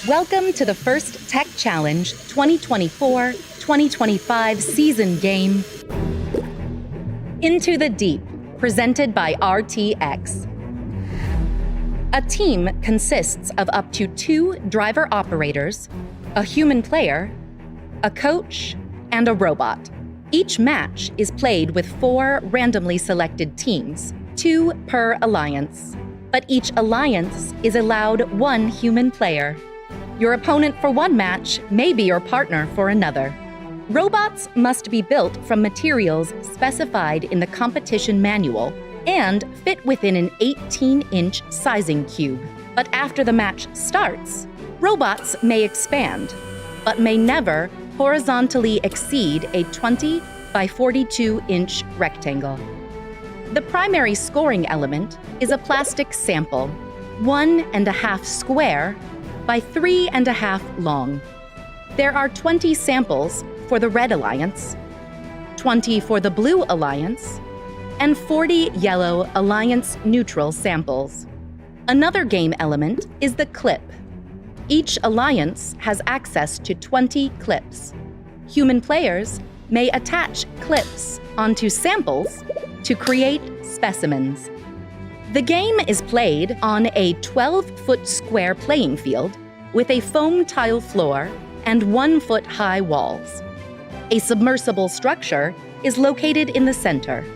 Welcome to the first Tech Challenge 2024-2025 season game, Into the Deep, presented by RTX. A team consists of up to 2 driver operators, a human player, a coach, and a robot. Each match is played with 4 randomly selected teams, 2 per alliance. But each alliance is allowed 1 human player. Your opponent for one match may be your partner for another. Robots must be built from materials specified in the competition manual and fit within an 18-inch sizing cube. But after the match starts, robots may expand, but may never horizontally exceed a 20 by 42-inch rectangle. The primary scoring element is a plastic sample, 1.5 square by 3.5 long. There are 20 samples for the Red Alliance, 20 for the Blue Alliance, and 40 Yellow Alliance neutral samples. Another game element is the clip. Each alliance has access to 20 clips. Human players may attach clips onto samples to create specimens. The game is played on a 12-foot square playing field with a foam tile floor and 1-foot high walls. A submersible structure is located in the center.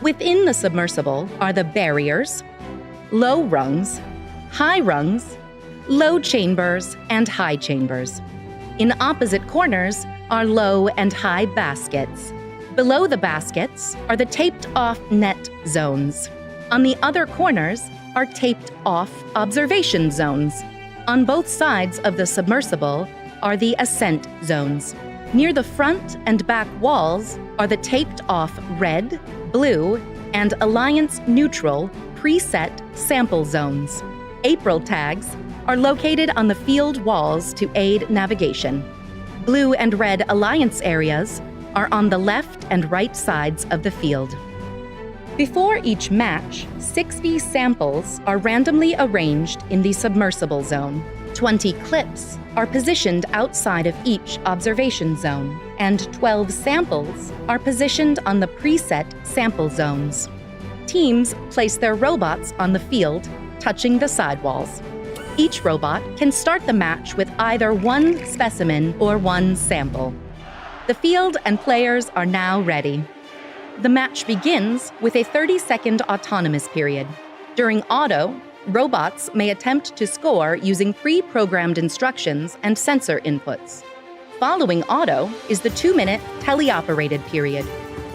Within the submersible are the barriers, low rungs, high rungs, low chambers, and high chambers. In opposite corners are low and high baskets. Below the baskets are the taped-off net zones. On the other corners are taped-off observation zones. On both sides of the submersible are the ascent zones. Near the front and back walls are the taped-off red, blue, and Alliance neutral preset sample zones. April tags are located on the field walls to aid navigation. Blue and red Alliance areas are on the left and right sides of the field. Before each match, 60 samples are randomly arranged in the submersible zone. 20 clips are positioned outside of each observation zone, and 12 samples are positioned on the preset sample zones. Teams place their robots on the field, touching the sidewalls. Each robot can start the match with either 1 specimen or 1 sample. The field and players are now ready. The match begins with a 30-second autonomous period. During auto, robots may attempt to score using pre-programmed instructions and sensor inputs. Following auto is the 2-minute teleoperated period.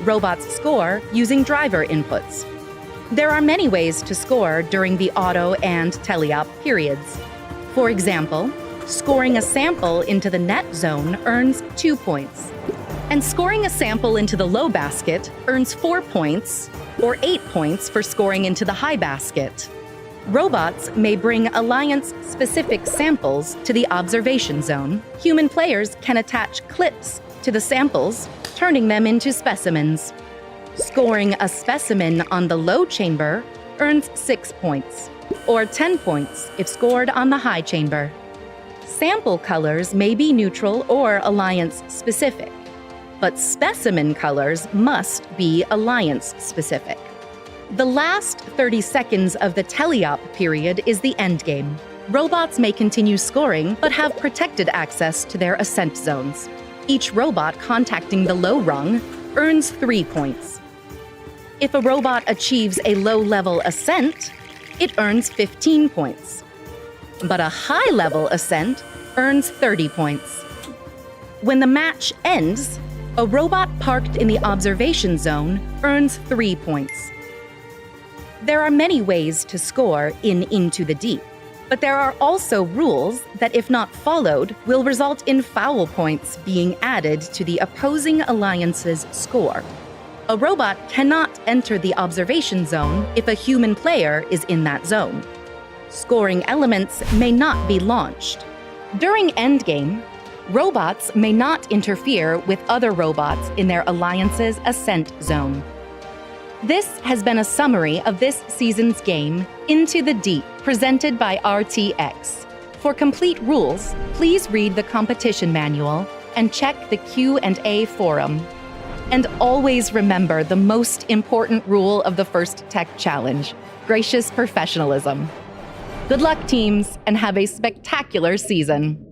Robots score using driver inputs. There are many ways to score during the auto and teleop periods. For example, scoring a sample into the net zone earns 2 points. And scoring a sample into the low basket earns 4 points, or 8 points for scoring into the high basket. Robots may bring Alliance-specific samples to the observation zone. Human players can attach clips to the samples, turning them into specimens. Scoring a specimen on the low chamber earns 6 points, or 10 points if scored on the high chamber. Sample colors may be neutral or Alliance-specific, but specimen colors must be Alliance-specific. The last 30 seconds of the teleop period is the endgame. Robots may continue scoring, but have protected access to their ascent zones. Each robot contacting the low rung earns 3 points. If a robot achieves a low-level ascent, it earns 15 points. But a high-level ascent earns 30 points. When the match ends, a robot parked in the observation zone earns 3 points. There are many ways to score in Into the Deep, but there are also rules that, if not followed, will result in foul points being added to the opposing alliance's score. A robot cannot enter the observation zone if a human player is in that zone. Scoring elements may not be launched. During endgame, robots may not interfere with other robots in their alliance's ascent zone. This has been a summary of this season's game, Into the Deep, presented by RTX. For complete rules, please read the competition manual and check the Q&A forum. And always remember the most important rule of the first tech challenge: gracious professionalism. Good luck, teams, and have a spectacular season.